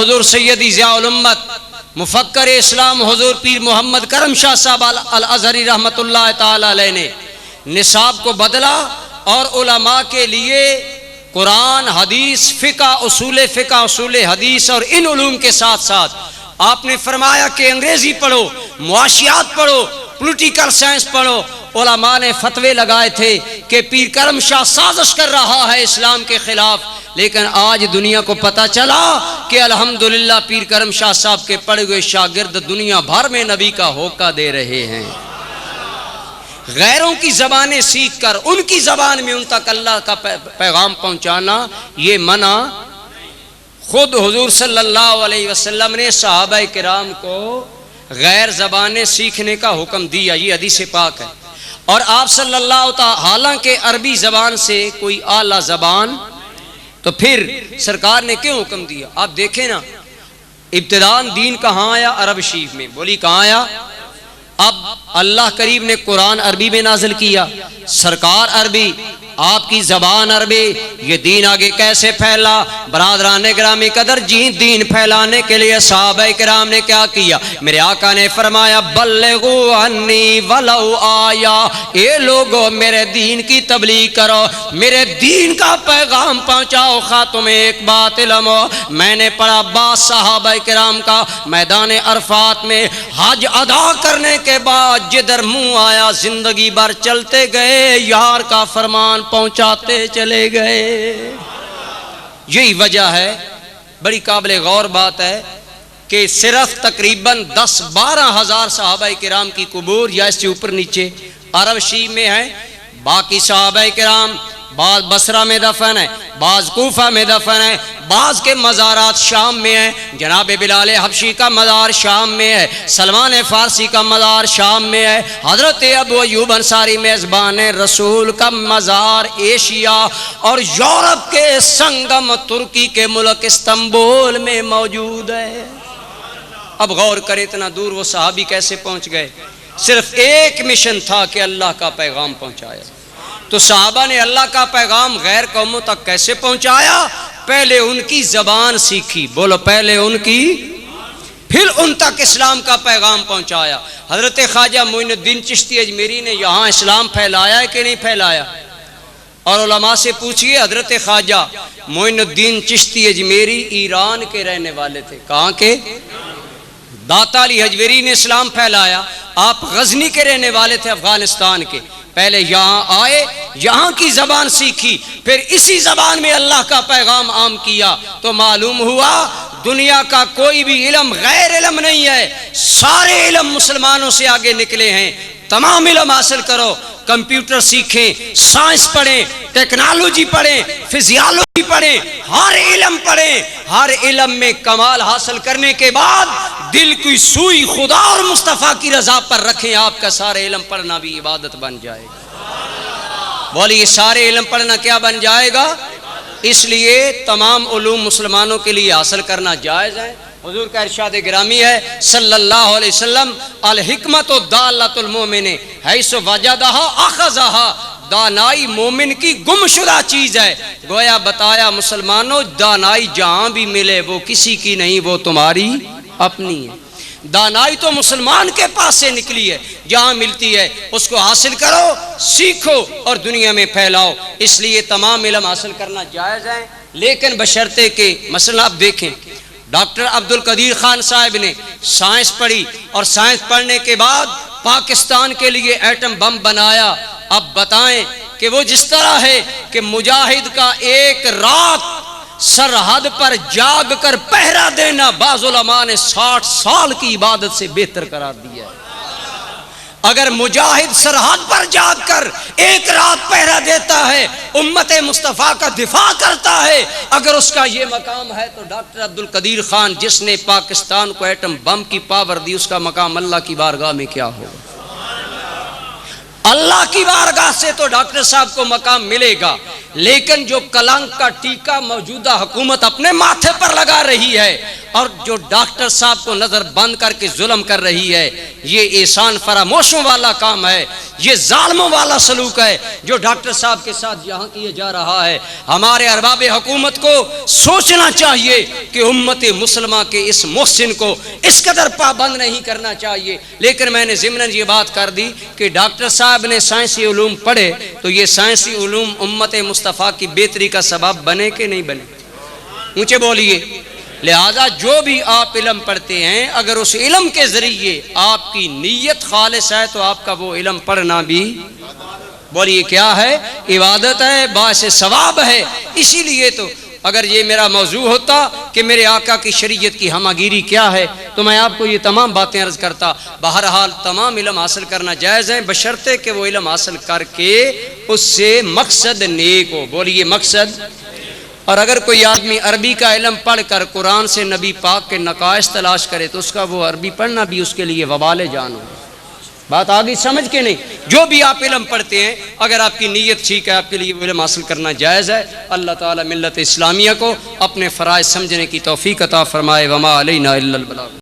हुजूर सैयदी ज़ियाउल उम्मत मुफक्कर इस्लाम हुजूर पीर मोहम्मद करम शाह साहब अल अज़हरी रहमतुल्लाह ताला अलैह ने निसाब को बदला और उलमा के लिए कुरान हदीस फ़िक़्ह उसूल हदीस और इन उलूम के साथ साथ आपने फरमाया कि अंग्रेजी पढ़ो, मुआशियात पढ़ो, पॉलिटिकल साइंस पढ़ो। उलमा ने फतवे लगाए थे कि पीर करम शाह साजिश कर रहा है इस्लाम के खिलाफ, लेकिन आज दुनिया को पता चला कि अल्हम्दुलिल्लाह पीर करम शाह साहब के पढ़े हुए शागिर्द दुनिया भर में नबी का होका दे रहे हैं। गैरों की ज़बानें सीख कर उनकी ज़बान में उन तक अल्लाह का पैगाम पहुँचाना ये मना। खुद हुजूर सल्लल्लाहु अलैहि वसल्लम ने सहाबा किराम को गैर ज़बानें सीखने का हुक्म दिया, ये हदीस पाक है। और आप सल्लल्लाहु हालांकि अरबी ज़बान से कोई आला ज़बान, तो फिर सरकार ने क्यों हुक्म दिया? आप देखें ना, इब्तिदान दीन कहाँ आया? अरब शरीफ में। बोली कहाँ आया? अब अल्लाह करीम ने कुरान अरबी में नाजिल किया, सरकार अरबी, आपकी ज़बान अरबी, ये दीन आगे कैसे फैला? बरादरान गिरामी कदर जी, दीन फैलाने के लिए सहाबाए किराम ने क्या किया? मेरे आका ने फरमाया बल्लिगू अन्नी वलौ आया, ये लोगों मेरे दीन की तबलीग करो, मेरे दीन का पैगाम पहुँचाओ। खा तुम्हें एक बात इल्म हो, मैंने पढ़ा बास सहाबाए किराम का मैदान अरफात में हज अदा करने के बाद जिधर मुँह आया जिंदगी भर चलते गए, यार का फरमान पहुंचाते चले गए। यही वजह है, बड़ी काबिल गौर बात है कि सिर्फ तकरीबन 10-12 हज़ार सहाबाए किराम की कुबूर या इससे ऊपर नीचे अरब शरीफ में है। बाकी सहाबाए किराम बाज़ बसरा में दफन है, बाज़ कूफा में दफन है, बाज़ के मज़ारात शाम में है। जनाब बिलाल हबशी का मज़ार शाम में है, सलमान फ़ारसी का मज़ार शाम में है, हज़रत अबू अय्यूब अंसारी मेज़बान रसूल का मज़ार एशिया और यूरोप के संगम तुर्की के मुल्क इस्तांबुल में मौजूद है। अब गौर करें, इतना दूर वो सहाबी कैसे पहुँच गए? सिर्फ एक मिशन था कि अल्लाह का पैगाम पहुँचाया। तो सहाबा ने अल्लाह का पैगाम गैर कौमों तक कैसे पहुंचाया? पहले उनकी जबान सीखी, बोलो पहले उनकी, फिर उन तक इस्लाम का पैगाम पहुंचाया। हजरत ख्वाजा मोइनुद्दीन चिश्ती अजमेरी ने यहाँ इस्लाम फैलाया है कि नहीं फैलाया? और उलमा से पूछिए, हजरत ख्वाजा मोइनुद्दीन चिश्ती अजमेरी ईरान के रहने वाले थे। कहाँ के? दाता अली हजवेरी ने इस्लाम फैलाया। आप गजनी के रहने वाले थे, अफगानिस्तान के। पहले यहाँ आए, यहाँ की जबान सीखी, फिर इसी जबान में अल्लाह का पैगाम आम किया। तो मालूम हुआ दुनिया का कोई भी इल्म गैर इल्म नहीं है, सारे इल्म मुसलमानों से आगे निकले हैं। तमाम इल्म हासिल करो, कंप्यूटर सीखें, साइंस पढ़ें, टेक्नोलॉजी पढ़ें, फिजियोलॉजी पढ़ें, हर इल्म पढ़ें। हर इल्म में कमाल हासिल करने के बाद दिल की सुई खुदा और मुस्तफ़ा की रजा पर रखें, आपका सारे इल्म पढ़ना भी इबादत बन जाएगा। बोलिए सारे इल्म पढ़ना क्या बन जाएगा? इसलिए तमाम उलूम मुसलमानों के लिए हासिल करना जायज़ है। हुजूर का इरशाद गिरामी है सल्लल्लाहु अलैहि वसल्लम, अल हिकमत दालतुल मोमिन हैसु वजदहा अखज़हा, दानाई मोमिन की गुमशुदा चीज है। गोया बताया मुसलमानों, दानाई जहां भी मिले वो किसी की नहीं, वो तुम्हारी अपनी है। दानाई तो मुसलमान के पास से निकली है, जहां मिलती है उसको हासिल करो, सीखो और दुनिया में फैलाओ। इसलिए तमाम इल्म हासिल करना जायज़ है, लेकिन बशर्ते के मसला आप देखें, डॉक्टर अब्दुल कदीर खान साहब ने साइंस पढ़ी और साइंस पढ़ने के बाद पाकिस्तान के लिए एटम बम बनाया। अब बताएं कि वो जिस तरह है कि मुजाहिद का एक रात सरहद पर जाग कर पहरा देना बाज़ उलमा ने 60 साल की इबादत से बेहतर करार दिया है। अगर मुजाहिद सरहद पर जाग कर एक रात पहरा देता है, उम्मत मुस्तफ़ा का दिफा करता है, अगर उसका ये मकाम है, तो डॉक्टर अब्दुल कदीर खान जिसने पाकिस्तान को एटम बम की पावर दी, उसका मकाम अल्लाह की बारगाह में क्या होगा? अल्लाह की बारगाह से तो डॉक्टर साहब को मकाम मिलेगा, लेकिन जो कलंक का टीका मौजूदा हुकूमत अपने माथे पर लगा रही है और जो डॉक्टर साहब को नजर बंद करके जुल्म कर रही है, ये एहसान फरामोशों वाला काम है, ये जालिमों वाला सलूक है जो डॉक्टर साहब के साथ यहाँ किया जा रहा है। हमारे अरबाब हुकूमत को सोचना चाहिए कि उम्मत मुसलमा के इस मुहसिन को इस कदर पाबंद नहीं करना चाहिए। लेकिन मैंने ज़िम्नन ये बात कर दी कि डॉक्टर साहब ने साइंसी उलूम पढ़े तो ये साइंसी उलूम उम्मत मुस्तफ़ा की बेहतरी का सबब बने कि नहीं बने? ऊंचे बोलिए। लिहाजा जो भी आप इल्म पढ़ते हैं, अगर उस इल्म के ज़रिए आपकी नीयत खालिस है तो आपका वो इल्म पढ़ना भी, बोलिए क्या है, इबादत है, बाइस सवाब है। इसीलिए तो अगर ये मेरा मौजू होता कि मेरे आका की शरीयत की हमागिरी क्या है तो मैं आपको ये तमाम बातें अर्ज करता। बहरहाल तमाम इल्म हासिल करना जायज़ है बशर्ते कि वो इल्म हासिल करके उससे मकसद नेक हो। बोलिए मकसद। और अगर कोई आदमी अरबी का इल्म पढ़ कर कुरान से नबी पाक के नकाइश तलाश करे तो उसका वो अरबी पढ़ना भी उसके लिए वबाल जान हो। बात आगे समझ के नहीं। जो भी आप इल्म पढ़ते हैं, अगर आपकी नीयत ठीक है, आपके लिए इल्म हासिल करना जायज़ है। अल्लाह ताला मिल्लत इस्लामिया को अपने फ़राइज़ समझने की तौफ़ीक़ अता फ़रमाए। वमा अलैना इल्लल बलाग।